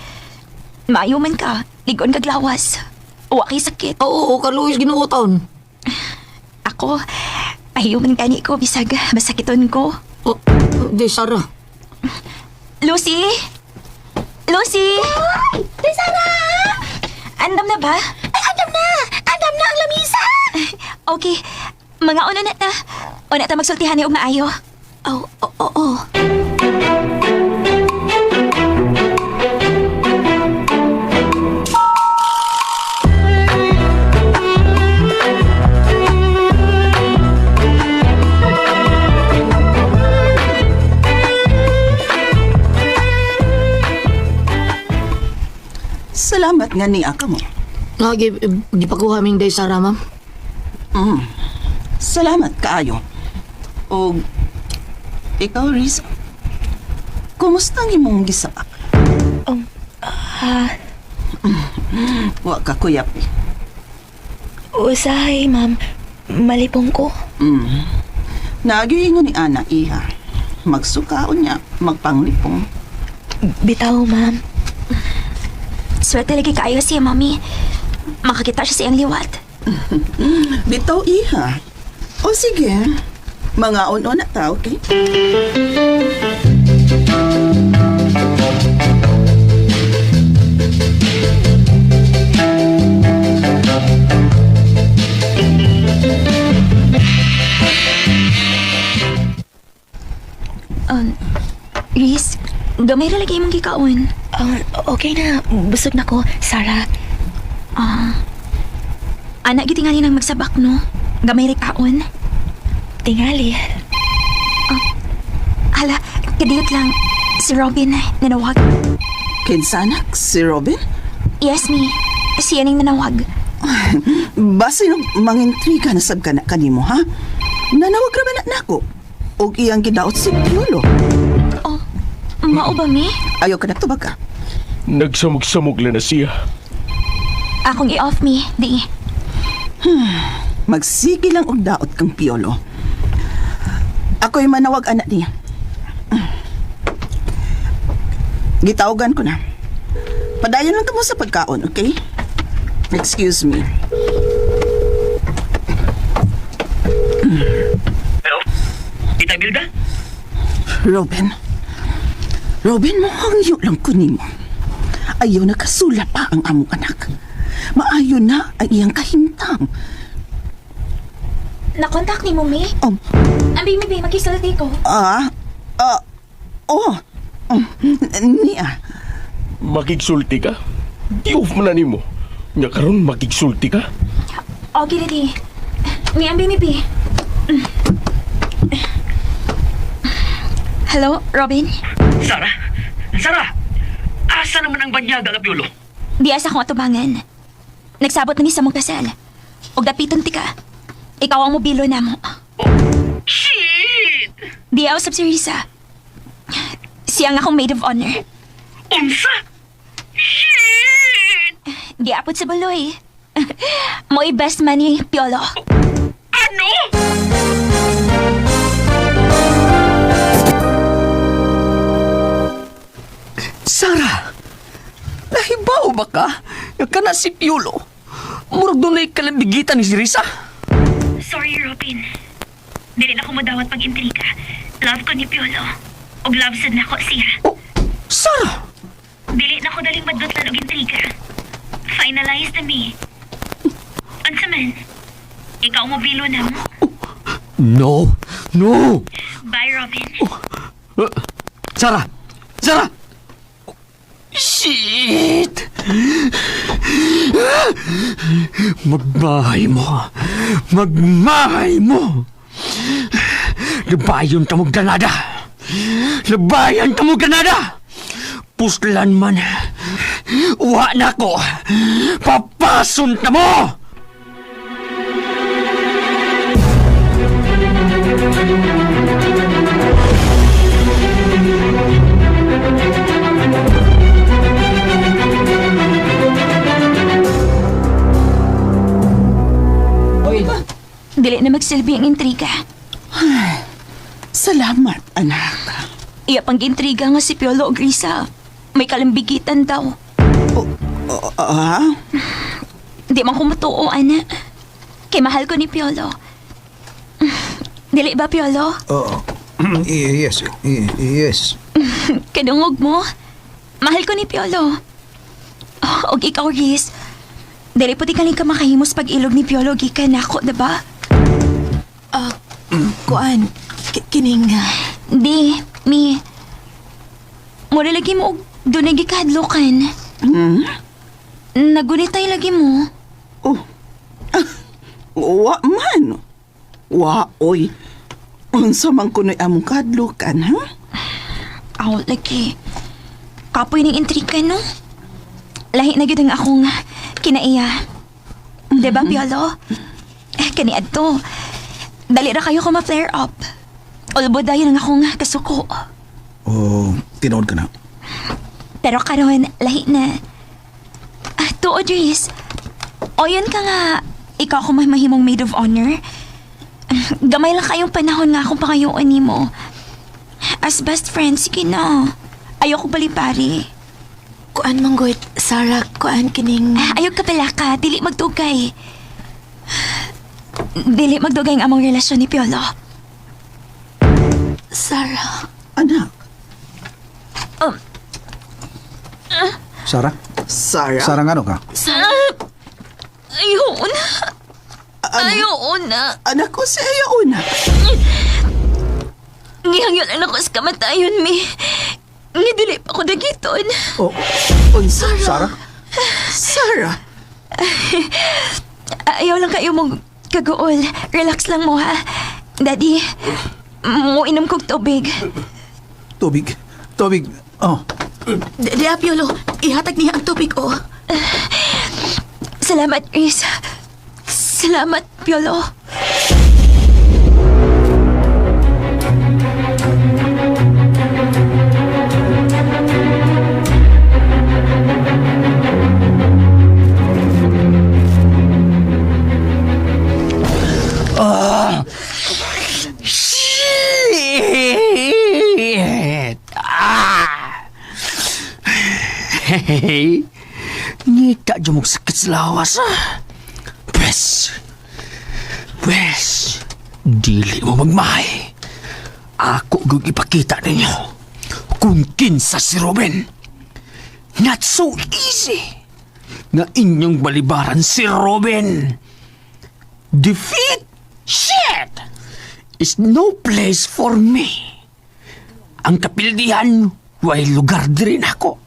Maayo man ka, ligon kag lawas. Uwa kay sakit. Oo, Carlos, ginoo taon. Ako, ayaw man gani ko, bisag, masakiton ko. Oh, Desara. Lucy? Lucy? Ay! Sarah! Andam na ba? Ay, andam na! Andam na ang lamisa! Okay, mga una na ta. Una ta magsultihan ni og maayo. Oo. Salamat nga ni aka mo. Gipakuha ming Desara, ma'am. Salamat kaayo. O ikaw, Risa, kumusta ang imong gisabak? Wa ka kuyap eh. Usahay, ma'am. Malipong ko. Nagyoy nga ni Ana, iha. Magsukaon niya, magpanglipong. Bitaw, ma'am. Swerte lagi kaayo siya, mami. Makakita siya siyang liwat. Bitaw, iha. O sige, mga on na tao, okay? Riz, gamay ra lagi imong gikaon. Okay na. Busog na ko, Sarah. Anak giti nga nang magsabak, no? Gamay ra kaon. Tingali. Hala, kadiyot lang. Si Robin, nanawag. Kinsanak, si Robin? Yes, me. Siya ning nanawag. Base nung mangintriga na sab ka na kanimo, ha? Nanawag ra ba na nako? O iyang gidaot si Piolo. Mao ba, me? Ayaw ka na tubag ka. Nagsamog-samog na siya. Akong i-off, me. Di. Magsige lang og daot kang Piolo. Ako'y manawag anak niya. Gitawagan ko na. Padayon lang ka mo sa pagkaon, okay? Excuse me. Hello? Tita Imelda? Robin, mo hangyo lang ko nimo. Ayaw nakasula pa ang among anak. Maayo na ang iyang kahimtang. Nakontak ni mo, Mi? Ambi, Mi, makisulti ko. Niya. Makigsulti ka? Di-off mo na ni mo. Nga karon makigsulti ka? Okay, Daddy. Mi, ambi, Mi. Hello, Robin? Sarah? Sarah! Asa naman ang banyaga ka, Piolo? Di asa kong atubangan. Nagsabot na ni sa mong kasal. Og dapiton ti ka. Ikaw ang mobilo na mo. Shit! Di usab si Risa. Siya nga akong maid of honor. Unsa? Shit! Di apod sa baloy. Mo'y best man ni Piolo. Ano? Sarah! Nahibaw ba ka? Nga ka na si Piolo. Murag doon ay kalabigitan ni si Risa. Sorry, Robin. Dili na ko madawat pag-intriga. Love ko ni Piolo. Og love sad na ko siya. Oh, Sarah! Dili na ko daling madutlan og intriga. Finalize na mi. Unsa man? Ikaw mo bilo na mo. No! No! Bye, Robin. Sarah! Sarah! Shit! Magmahay mo! Magmahay mo! Labayon ka mo ganada! Labayan ka mo ganada! Puslan man! Uwa na ko! Papasun ka mo! Dili na magsilbi ang intriga. Salamat, anak. Iya pang intriga nga si Piolo og Risa. May kalambigitan daw. Di man ko matuo, ana. Kay mahal ko ni Piolo. Dili ba, Piolo? Yes, yes. Kadungog mo. Mahal ko ni Piolo. Og ikaw, Riz. Dili puti ka ka makahimos pag ilog ni Piolo gikan nako, diba? Kuan, kining... Di, Mi. Mura lagi mo og doon nagikadlokan. Nagunitay lagi mo. Wa man. Wa, oy. Unsa man kuno'y among kadlukan, ha? Aw, lagi. Kapoy ng intriga, no? Lahi na gyud ang akong kinaiya. Diba, Piolo? Kani adto. Dali ra kayo ko ma-flare up. Ulbo dayon ang akong kasuko. Tinood ka na. Pero karon lahi na. Tuod, Riz. Oyon ka nga, ikaw ko mahimong maid of honor. Gamay lang kayong panahon nga akong pangayuan ni mo. As best friends, sige na. Ayoko balipari. Kuan manggoy, Sarah, kuan kining... Ayok ka pala ka, dili magdugay. Dili magdugay ang among relasyon ni Piolo. Sarah. Anak. Sarah? Sarah? Sarah, ano ka? Ayoko na. Ayoko na. Anak ko si ayaw na. Ngihangyon anak ko sa kamatayon, Mi. Nga dili pa ko dagiton. Sarah? Sarah? Ayaw lang kayo mong kagool. Relax lang mo, ha? Daddy, mo inom kong tubig. Tubig. Oh. Diya, Piolo, ihatag niya ang tubig, oh. Salamat, Riz. Salamat, Piolo. Shit! Hey, ngika dyan mong sakit sa lawas, ah. Pwes, dili mo magmahay. Ako gug ipakita ninyo kung kinsa si Ruben. Not so easy nga inyong balibaran si Ruben. Defeat? Shit! Is no place for me. Ang kapildihan, way lugar din ako.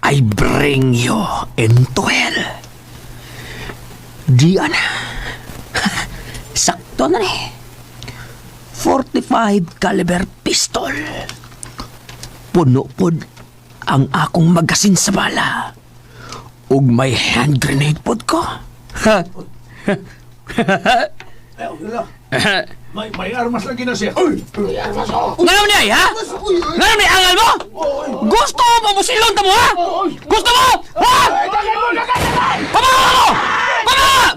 I bring you into hell. Diyan. Sakto na ni. 45 caliber pistol. Puno pod ang akong magasin sa bala. Ug may hand grenade pod ko. May armas lagi na siya. Ngayon niya, ha? Ngayon niya, angal mo? Gusto mo pamusilon ta mo, ha? Gusto mo? Ha? Pamahawa mo! Pamahawa!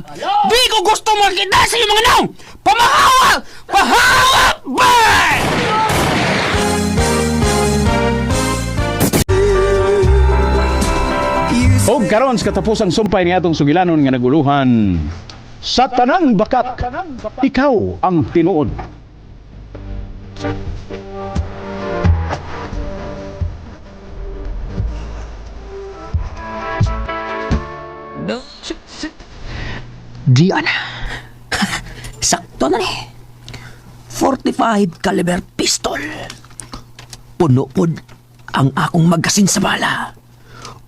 Di ko gusto makita sa iyong mga naong! Pamahawa! Pahawa! Bye! O karon sa katapusang sumpay ni atong sugilanon nga naguluhan, sa tanang bakak, ikaw ang tinuod. Diyan. Sakto na ni. 45 caliber pistol. Puno pod ang akong magasin sa bala.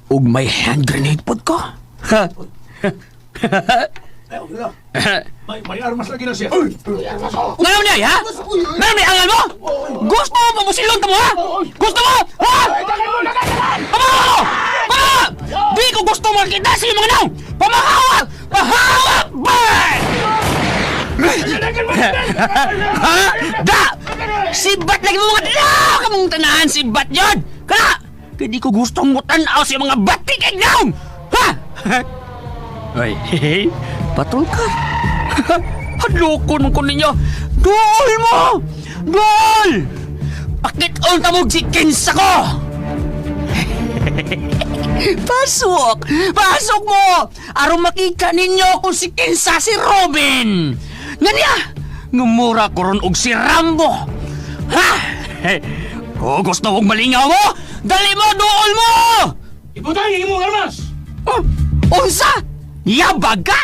Ug may hand grenade pod ko. May armas lagi na siya. Ngayon niya, ha? Ngayon niya, angal mo? Gusto mo pamusilon ta mo, ha? Gusto mo? Ha? Pamahawa mo! Pamahawa! Di ko gusto makita sa iyong mga naong! Pamahawa! Pahawa! Bye! Ha? Da! Sibat lagi mo mga tanaw! Kamong tanahan sibat yun! Kaya! Kaya di ko gustong mutanaw sa mga batik ay naong! Ha? Ay, hey, patrol ka. Hadloko nung ko ninyo. Dol mo! Dol! Bakit on tamog si Kinsa ko? Pasok! Pasok mo! Aron makita ninyo kung si Kinsa si Robin! Nganya! Ngumura ko ron og si Rambo! Ha? Kung gusto mong malingaw mo, dali mo dool mo! Ibutang yung imong armas! Oh, unsa? Yabag ka?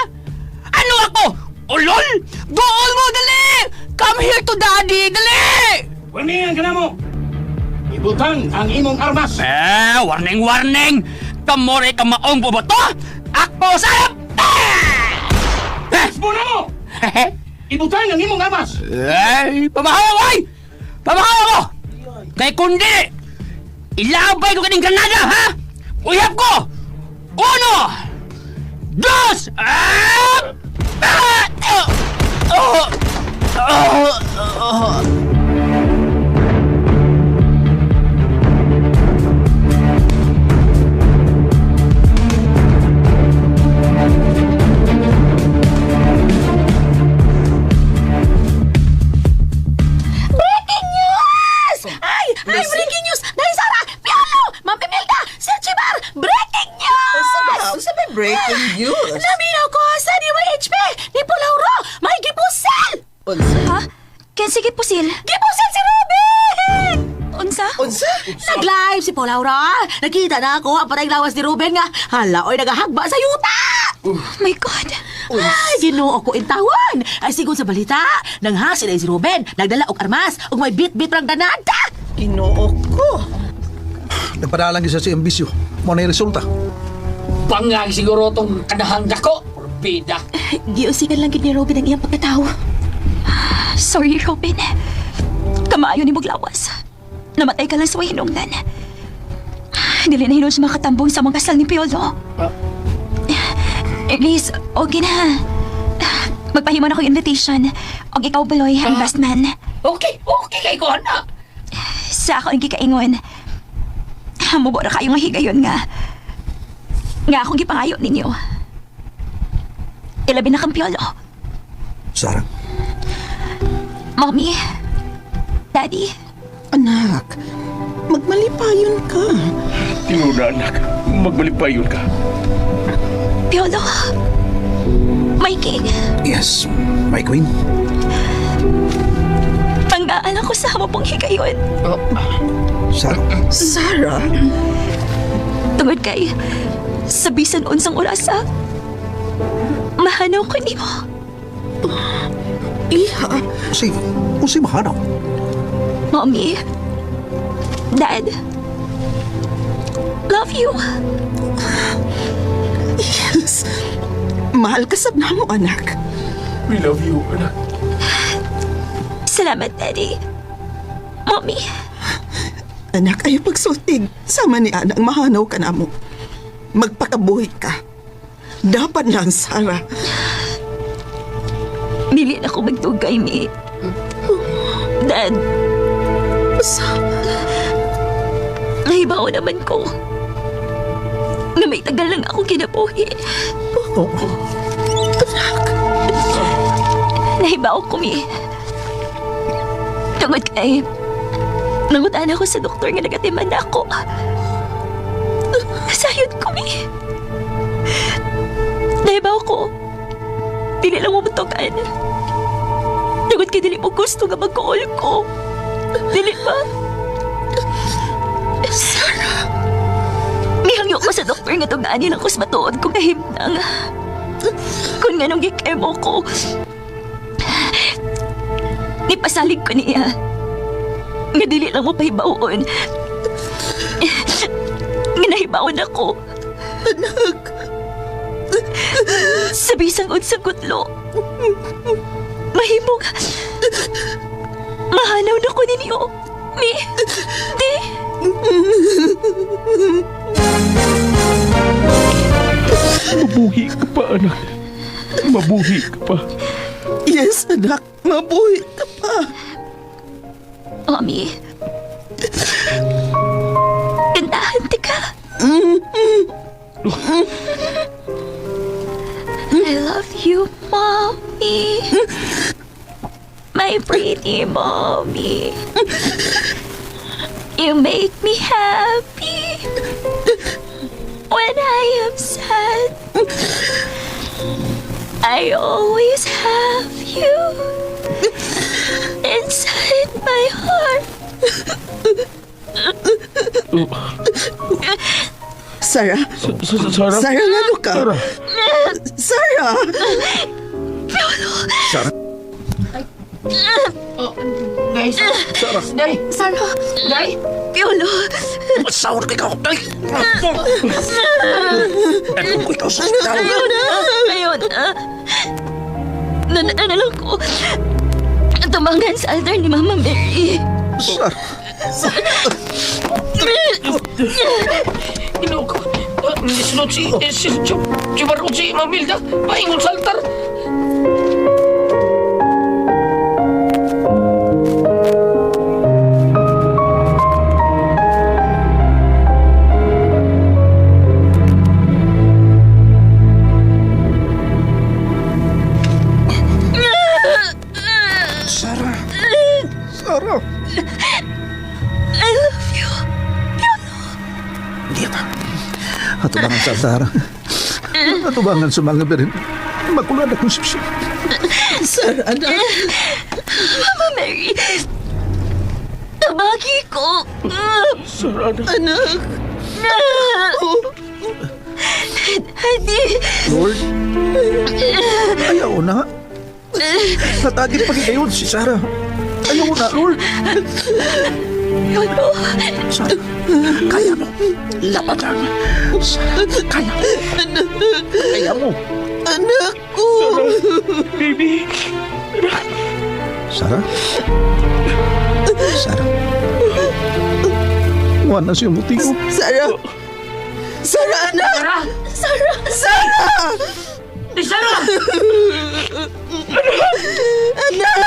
Ano ako? Ulol? Dool mo, dali! Come here to daddy, dali! Warningan ka na mo! Ibutang ang imong armas! Warning, warning! Kamore ka maong buboto! Ako sarap! Isbo na mo! Ibutang ang imong armas! Pamahawa mo, ay! Pamahawa mo! Kay kundi, ilabay ko kaning granada, ha? Uyab ko! Uno! Dos! Breaking news! Ay, breaking news! Dahil Sara, Piolo, Ma'am Imelda, Sir Chibar, breaking news! Unsa ba breaking news? Naminaw ko sa DYHP ni Pulauro, may gipusel! Ha? Kensi gipusil? Gipusel si Ruben! Unsa? Nag-live si Pulauro. Nakita na ako ang patay lawas ni Ruben nga halaoy nagahagba sa yuta! My God. Ay, ginoo ko intawan. Ay, sigon sa balita, nang hasil ay si Ruben, nagdala og armas, ug may bit-bit rang danada. Ginoo ko. Nagpadalang isa sa ambisyo. Mo na yung resulta. Bangang siguro tong kanahang dako. Bida. Giusikan lang gid ni Robin ang iyang pagkatao. Sorry, Robin. Kamaayo ni Muglawas. Namatay ka lang sa way hinungdan. Dili na hinon siya makatambong sa mga kasal ni Piolo. Elise, okay na. Magpahimo na ko invitation. Og ikaw, Baloy, ang best man. Okay kay ko na. Sa ako ang gikaingon. Mubo na kayo nga higayon nga. Nga akong gipangayo ninyo. Ilabi na kang Piolo. Sarah, Mommy. Daddy. Anak, Magmalipayon ka. Tinuna, anak. Magbalipayon ka. Piolo. Mikey, Yes, my queen. tanggaan ako sa hamo pong higayon. Sarah, Sarah? Tungod kay, sa bisan unsang orasa, mahanaw ko nimo. Iha? si mahanaw. Mommy, Dad, love you. Yes. Mahal ka sab namo, anak. We love you, anak. Salamat, Daddy. Mommy, Anak, ay pagsultig. Sama ni Anang mahanaw ka namo. Magpakabuhi ka. Dapat lang, Sarah. dili na ako magtugay ni Dad. Nahibaw naman ko na may tagal lang ako kinabuhi. Nahibaw ko, Mi. Tungod kay nangutan ako sa doktor nga nagatiman na ako. Nasayod ko, Mi. Nahibaw ko, dili lang mo mutukan. Tungod kay dili mo gusto nga magkuol ko. Dili ba? Sarah. Mihangyo ko sa doktor nga tungaanin ako sa matuod ko kahimnang. Kung nga nung gikemo ko, nipasalig ko niya. Nga dili lang mo pahibawon. Nga nahibawon ako. Anak. Sa bisang unsang kutlo. Mahimong mahanaw na ko ninyo. Mi, di. Mabuhi ka pa, anak. Mabuhi ka pa. Yes, anak. Mabuhi ka pa. Mami. Gandahan ti ka. I love you, Mommy. My pretty Mommy. You make me happy when I am sad. I always have you inside my heart. Sarah? Sarah? Sarah, ano ka? Sarah? Sarah! Sarah? Guys, Sarah? Day, Sarah! Day, Piolo! Masawar ka ikaw, day! Ano ko ikaw sa hospital? Ayun na! Ano lang ko? Tumangan sa altar ni Mama Mary. Sarah? Ino ko. Sunod si Barong si Mamilda. Paingon sa altar. Sarah? Sarah? I love you. Hindi ba? Atubangan sa Sarah. Atubangan sa mga berin. Makulad akong sipsip. Sarah, anak. Mama Mary. Tabagi ko. Sarah, anak. Anak. Daddy. Lord? Ayaw na. Natagin pa kayo si Sarah. Ayaw na, Lord. Piolo. Sarah, kaya mo. Lapat lang. Sarah, kaya mo. Kaya mo. Anak ko. Baby. Sarah? Sarah? Wala na siya muti ko. Sarah. Sarah, anak. Sarah. Sarah. Sarah! Anak.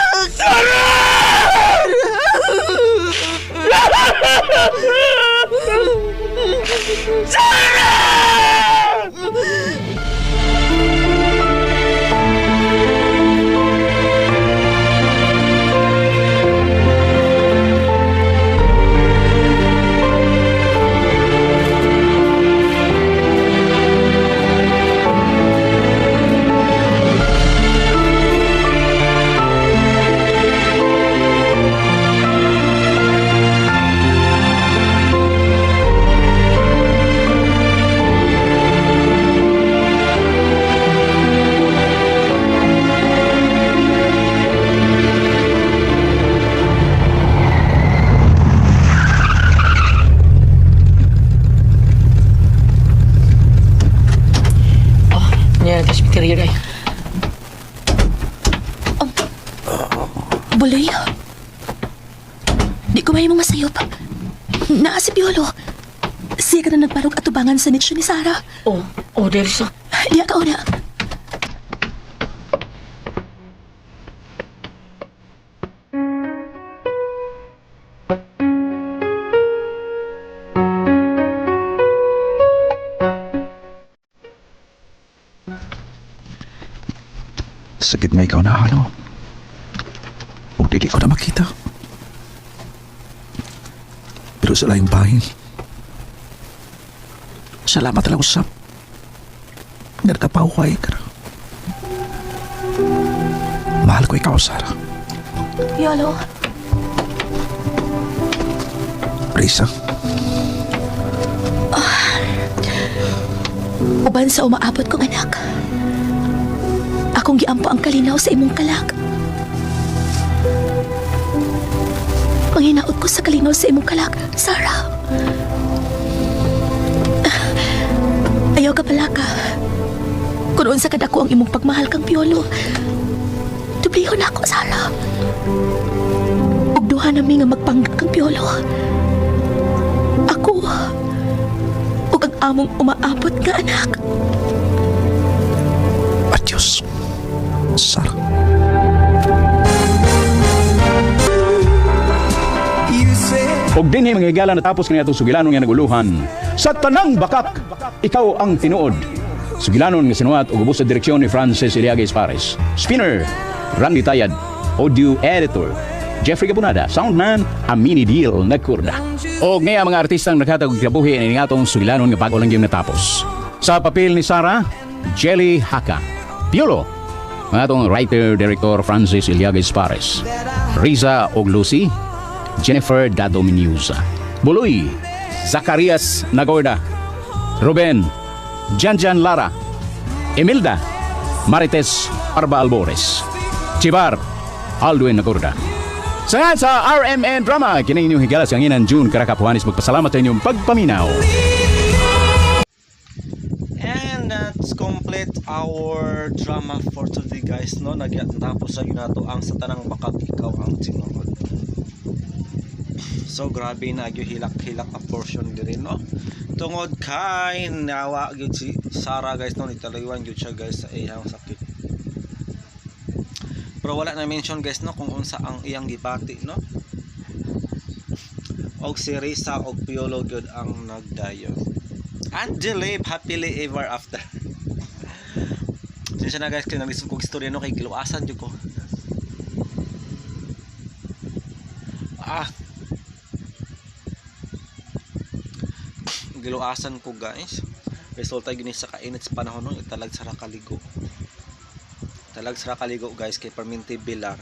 Buloy. Di ko may mong masayop. Naa si Piolo. Siya ka na nagbarog atubangan sa nitsyo ni Sarah. Oh, Dersa. Diya ka una. Sakit nga ikaw na halo. Huwag dili ko na makita. Pero sa laing bahin, salamat lang usap. Nagkapahuhay ka. Mahal ko ikaw, Sarah. Piolo. Risa, Uban sa umaabot kong anak. Akong giampo ang kalinaw sa imong kalag. Panginaot ko sa kalinaw sa imong kalag, Sarah. Ayaw ka pala ka. Kung unsa ka dako ang imong pagmahal kang Piolo, dublihon ako, Sarah. Ug duha nami nga magpanggap kang Piolo. Ako, ug ang among umaabot nga anak. adios, Sarah. Og dinhi mga higala natapos kaniya itong sugilanon nga naguluhan. Sa tanang bakak, ikaw ang tinuod. Sugilanon nga sinuat og ubos sa direksyon ni Francis Iliagues Pares. Spinner, Randy Tayad. Audio editor, Jeffrey Gabunada. Soundman, Amini Deal nagkurda. Og ngayon mga artistang naghatag og kabuhi ini atong sugilanon nga bago lang gyud natapos. Sa papel ni Sarah, Jelly Haka. Piolo, mga atong writer, director Francis Iliagues Pares. Riza og Lucy, Jennifer Dadominiusa. Buloy, Zacarias Nagorda. Ruben, Janjan Lara. Emilda, Marites Arba Albores. Chibar, Aldwin Nagorda. Sangat sa RMN Drama, kini inyong higala sa nginan June Karakapuanis, magpasalamat sa inyong pagpaminaw. And that's complete our drama for today, guys, no? Tapos sa ginato ang sa tanang bakak, ikaw ang tinuod. So grabe na yung hilak-hilak a portion din, no? Tungod kay nawa gyud si Sarah, guys, no? Nitalawan gyud siya, guys, sa iyang sakit. Pero wala na mention, guys, no, kung unsa ang iyang gibati, no? Og si Risa og Piolo gyud ang nagdayo. And live happily ever after. Siya na, guys, kaya nalisod kong istorya, no? Kay giluasan gyud ko. Giluasan ko, guys. Resulta yun sa kainit sa panahon nun, talag sara kaligo. Talag sara kaligo, guys, kay Perminti Bilar.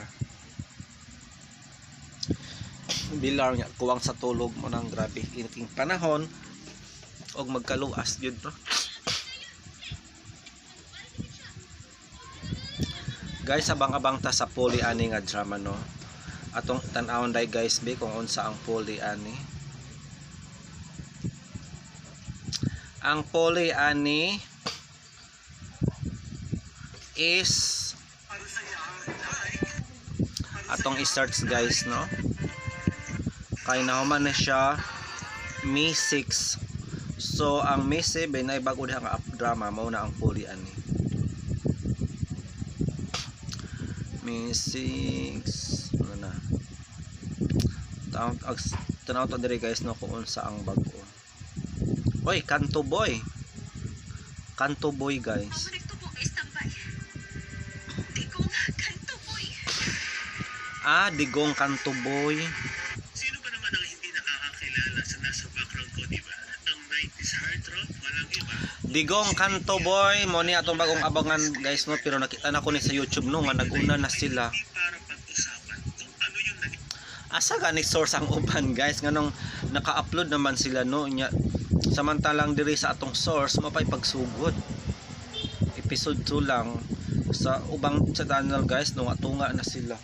Bilar nga kuwang sa tulog mo ng grabe initing panahon og magkaluas yun, no? Guys, abang-abang ta sa poly ani nga drama, no? Atong tan-awon dai, guys, be kung unsa ang poly ani. Ang poly ani is atong i-search, guys, no? Kay nahuman na siya May 6. So ang May 7 ay bago dihang drama mao na ang poly ani. May 6 ano na. Tanaw to diri, guys, no, kung unsa ang bago. Oy, Kanto Boy. Kanto Boy, guys. Digong Kanto Boy. Sino ba naman ang hindi nakakakilala sa nasa background ko, di ba? Ang 90s hard rock, walang iba. Digong Kanto Boy, mo ni atong bagong abangan, guys, no, pero nakita na ko ni sa YouTube, no, nga naguna na sila. Para pag-usapan kung ano yung naging Asa gani source ang uban, guys, nganong naka-upload naman sila, no, nya samantalang diri sa atong source mapay pagsugod. Episode 2 lang sa ubang sa channel, guys, no, tunga na sila.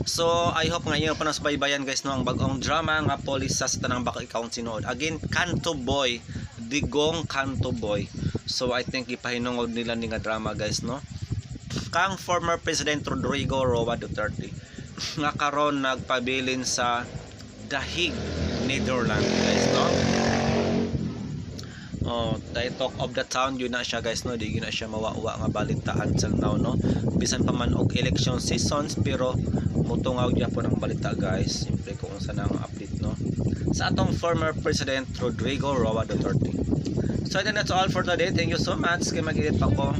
So I hope nga inyo pa nas baybayan, guys, no, ang bagong drama nga Police sa tanang baka ikaw sinuod. Again, Kanto Boy, Digong Kanto Boy. So I think ipahinungod nila ni nga drama, guys, no. kang former President Rodrigo Roa Duterte nga karon nagpabilin sa The Hague, Netherlands guys, no? Oh, the talk of the town yun na siya guys, no? Di yun na siya mawawa nga balitaan sa now, no? Bisan pa man og election seasons, pero mutungaw dya po ng balita guys, siyempre kung saan ang update, no? Sa atong former President Rodrigo Roa Duterte. So then that's all for today. Thank you so much. Kaya mag-edit pa ko.